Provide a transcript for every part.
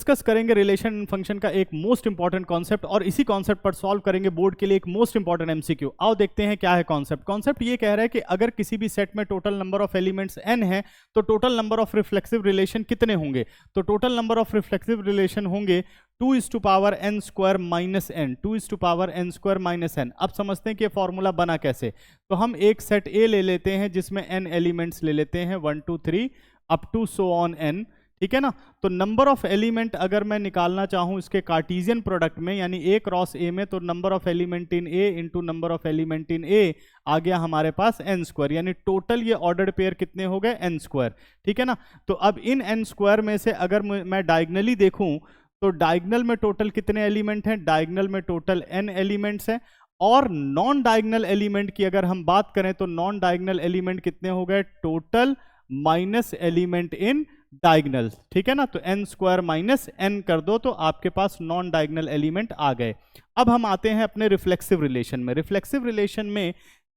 Discuss करेंगे relation function का एक मोस्ट इंपॉर्टेंट कॉन्सेप्ट, और इसी कॉन्सेप्ट पर सॉल्व करेंगे बोर्ड के लिए एक मोस्ट इंपॉर्टेंट एमसीक्यू। आओ देखते हैं क्या है कॉन्सेप्ट। कॉन्सेप्ट ये कह रहा है कि अगर किसी भी सेट में total number of elements n है तो total number of reflexive relation कितने होंगे। तो total number of reflexive relation होंगे 2:n² minus n, 2:n² minus n। अब समझते हैं कि ये फॉर्मूला बना कैसे। तो हम एक सेट A ले लेते हैं जिसमें n एलिमेंट्स ले लेते हैं 1 2 3 up to so on n, ठीक है ना। तो नंबर ऑफ एलिमेंट अगर मैं निकालना चाहूं इसके कार्टेशियन प्रोडक्ट में, यानी A क्रॉस A में, तो number of element in A into number of element in A आ गया हमारे पास n², यानी टोटल ये ऑर्डर्ड पेयर कितने हो गए n², ठीक है ना। तो अब इन n² में से अगर मैं डायगनली देखूं तो डायगनल में टोटल कितने एलिमेंट हैं, डायगनल में टोटल n एलिमेंट्स हैं। और नॉन डायगनल एलिमेंट की अगर हम बात करें तो नॉन डायगनल एलिमेंट कितने हो गए, total minus element in diagonal, ठीक है ना। तो n² माइनस n कर दो तो आपके पास नॉन डायगनल एलिमेंट आ गए। अब हम आते हैं अपने रिफ्लेक्सिव रिलेशन में। रिफ्लेक्सिव रिलेशन में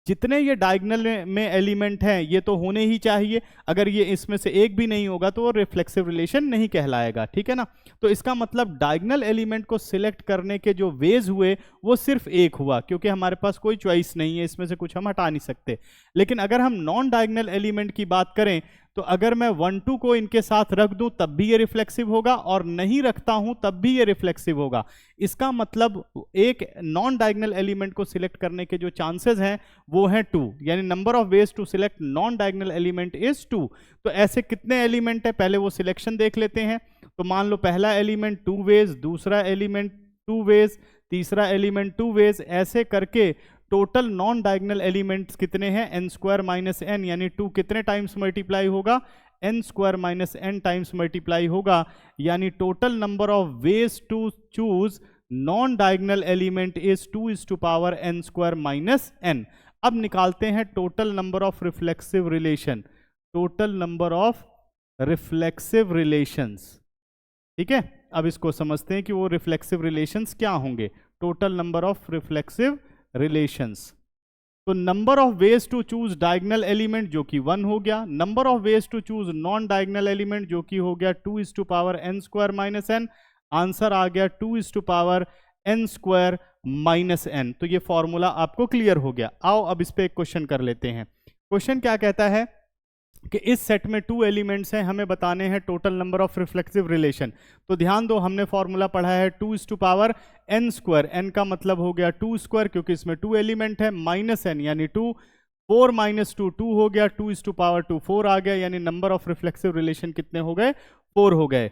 जितने ये डायगनल में एलिमेंट हैं ये तो होने ही चाहिए, अगर ये इसमें से एक भी नहीं होगा तो वो रिफ्लेक्सिव रिलेशन नहीं कहलाएगा, ठीक है ना। तो इसका मतलब डायगनल एलिमेंट को सिलेक्ट करने के जो वेज हुए वो सिर्फ एक हुआ, क्योंकि हमारे पास कोई चॉइस नहीं है, इसमें से कुछ हम हटा नहीं सकते। लेकिन अगर हम नॉन डायगनल एलिमेंट की बात करें तो अगर मैं 1 2 को इनके साथ रख दूं तब भी ये रिफ्लेक्सिव होगा, और नहीं रखता हूं तब भी ये रिफ्लेक्सिव होगा। इसका मतलब एक नॉन डायगनल एलिमेंट को सिलेक्ट करने के जो चांसेस हैं वो हैं 2, यानी number of ways to select non diagonal element is 2। तो ऐसे कितने एलिमेंट है, पहले वो सिलेक्शन देख लेते हैं। तो मान लो पहला एलिमेंट 2 वेज, दूसरा एलिमेंट 2 वेज, तीसरा एलिमेंट 2 वेज, ऐसे करके टोटल नॉन डायगनल एलिमेंट्स कितने हैं, n² माइनस n, यानी 2 कितने टाइम्स मल्टीप्लाई होगा, n² minus n times multiply होगा, यानी total number of ways to choose non diagonal element is 2:n² minus n। अब निकालते हैं total number of reflexive relation, total number of reflexive relations, ठीक है। अब इसको समझते हैं कि वो रिफ्लेक्सिव रिलेशंस क्या होंगे, total number of reflexive relations. तो number of ways to choose diagonal element जो कि 1 हो गया, number of ways to choose non diagonal element जो कि हो गया 2:n² माइनस n, आंसर आ गया 2:n² माइनस n। तो ये फॉर्मूला आपको क्लियर हो गया। आओ अब इस पे एक क्वेश्चन कर लेते हैं। क्वेश्चन क्या कहता है कि इस सेट में 2 एलिमेंट्स हैं, हमें बताने हैं total number of reflexive relation. तो ध्यान दो, हमने फॉर्मूला पढ़ा है 2:n², n का मतलब हो गया 2² क्योंकि इसमें 2 एलिमेंट है, माइनस n यानी 2, 4 माइनस 2 2 हो गया, 2:2 4 आ गया, यानी नंबर ऑफ रिफ्लेक्सिव रिलेशन कितने हो गए, 4 हो गए।